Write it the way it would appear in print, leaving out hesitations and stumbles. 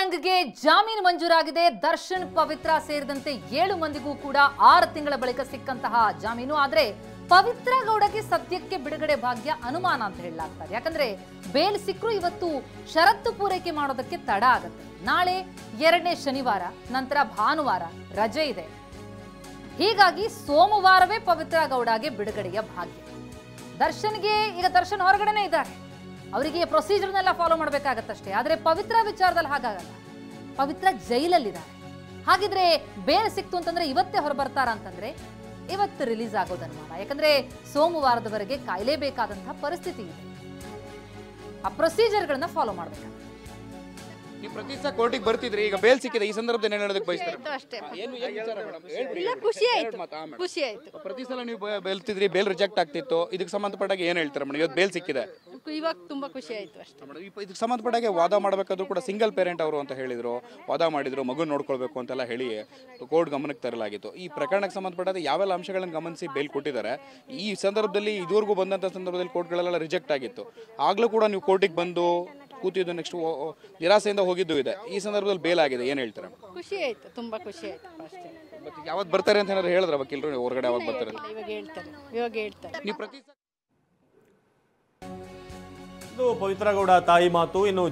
ಗ್ಯಾಂಗ್ಗೆ ಜಾಮೀನು ಮಂಜೂರಾಗಿದೆ. ದರ್ಶನ್, ಪವಿತ್ರ ಸೇರಿದಂತೆ 7 ಮಂದಿಗೂ ಕೂಡ 6 ತಿಂಗಳ ಬಳಿಕ ಸಿಕ್ಕಂತಹ ಜಾಮೀನು. ಆದ್ರೆ ಪವಿತ್ರ ಗೌಡಗೆ ಸದ್ಯಕ್ಕೆ ಬಿಡುಗಡೆ ಭಾಗ್ಯ ಅನುಮಾನ ಅಂತ ಹೇಳಲಾಗ್ತದೆ. ಯಾಕಂದ್ರೆ ಬೇಲ್ ಸಿಕ್ಕರು ಇವತ್ತು ಷರತ್ತು ಪೂರೈಕೆ ಮಾಡೋದಕ್ಕೆ ತಡ ಆಗುತ್ತೆ. ನಾಳೆ 2ನೇ ಶನಿವಾರ, ನಂತರ ಭಾನುವಾರ ರಜೆ ಇದೆ. ಹೀಗಾಗಿ ಸೋಮವಾರವೇ ಪವಿತ್ರ ಗೌಡಗೆ ಬಿಡುಗಡೆಯ ಭಾಗ್ಯ. ದರ್ಶನ್ಗೆ ಈಗ ದರ್ಶನ್ ಹೊರಗಡೆನೇ ಇದ್ದಾರೆ. ಅವರಿಗೆ ಪ್ರೊಸೀಜರ್ನೆಲ್ಲ ಫಾಲೋ ಮಾಡಬೇಕಾಗತ್ತಷ್ಟೇ. ಆದರೆ ಪವಿತ್ರ ವಿಚಾರದಲ್ಲಿ ಹಾಗಾಗಲ್ಲ. ಪವಿತ್ರ ಜೈಲಲ್ಲಿದ್ದಾರೆ. ಹಾಗಿದ್ರೆ ಬೇಲ್ ಸಿಕ್ತು ಅಂತಂದ್ರೆ ಇವತ್ತೇ ಹೊರ ಬರ್ತಾರ ಅಂತಂದ್ರೆ ಇವತ್ತು ರಿಲೀಸ್ ಆಗೋದು ಅನುಮಾನ. ಯಾಕಂದ್ರೆ ಸೋಮವಾರದವರೆಗೆ ಕಾಯಲೇಬೇಕಾದಂತಹ ಪರಿಸ್ಥಿತಿ ಇದೆ. ಆ ಪ್ರೊಸೀಜರ್ಗಳನ್ನ ಫಾಲೋ ಮಾಡಬೇಕು. ನೀವು ಪ್ರತಿ ಸಲ ಕೋರ್ಟಿಗೆ ಬರ್ತಿದ್ರಿ, ಈಗ ಬೇಲ್ ಸಿಕ್ಕಿದೆ, ಈ ಸಂದರ್ಭದಲ್ಲಿ ಏನು ಹೇಳೋದಕ್ಕೆ ಬಯಸ್ತಾರೆ? ಖುಷಿ ಆಯ್ತು. ಪ್ರತಿ ಸಲ ನೀವು ಬೆಲ್ತಿದ್ರಿ, ಬೇಲ್ ರಿಜೆಕ್ಟ್ ಆಗ್ತಿತ್ತು, ಇದಕ್ಕೆ ಸಂಬಂಧಪಟ್ಟಾಗ ಏನು ಹೇಳ್ತಾರೆ ಮೇಡಮ್? ಇವತ್ತು ಬೇಲ್ ಸಿಕ್ಕಿದೆ, ಇವಾಗ ತುಂಬಾ ಖುಷಿ ಆಯ್ತು ಅಷ್ಟೇ. ಇದಕ್ಕೆ ಸಂಬಂಧಪಟ್ಟಾಗೆ ವಾದ ಮಾಡಬೇಕಾದ್ರೂ ಕೂಡ ಸಿಂಗಲ್ ಪೇರೆಂಟ್ ಅವರು ಅಂತ ಹೇಳಿದ್ರು, ವಾದ ಮಾಡಿದ್ರು, ಮಗು ನೋಡ್ಕೊಳ್ಬೇಕು ಅಂತೆಲ್ಲ ಹೇಳಿ ಕೋರ್ಟ್ ಗಮನಕ್ಕೆ ತರಲಾಗಿತ್ತು. ಈ ಪ್ರಕರಣಕ್ಕೆ ಸಂಬಂಧಪಟ್ಟಾಗ ಯಾವೆಲ್ಲ ಅಂಶಗಳನ್ನು ಗಮನಿಸಿ ಬೇಲ್ ಕೊಟ್ಟಿದ್ದಾರೆ? ಈ ಸಂದರ್ಭದಲ್ಲಿ ಇದುವರೆಗೂ ಬಂದಂಥ ಸಂದರ್ಭದಲ್ಲಿ ಕೋರ್ಟ್ಗಳೆಲ್ಲ ರಿಜೆಕ್ಟ್ ಆಗಿತ್ತು. ಆಗ್ಲೂ ಕೂಡ ನೀವು ಕೋರ್ಟಿಗೆ ಬಂದು ಕೂತಿದ್ದು, ನೆಕ್ಸ್ಟ್ ನಿರಾಸೆಯಿಂದ ಹೋಗಿದ್ದು ಇದೆ. ಈ ಸಂದರ್ಭದಲ್ಲಿ ಬೇಲ್ ಆಗಿದೆ, ಏನು ಹೇಳ್ತಾರೆ? ಖುಷಿ ಆಯ್ತು, ತುಂಬಾ ಖುಷಿ ಆಯ್ತು ಅಷ್ಟೇ. ಮತ್ತೆ ಯಾವತ್ತು ಬರ್ತಾರೆ ಅಂತ ಏನಾದ್ರು ಹೇಳಿದ್ರ ವಕೀಲರು? ಹೊರಗಡೆ ಯಾವಾಗ ಬರ್ತಾರೆ? ಇವಾಗ ಹೇಳ್ತಾರೆ. ನೀವು ಪ್ರತಿ ಇದು ಪವಿತ್ರ ಗೌಡ ತಾಯಿ ಮಾತು. ಇನ್ನು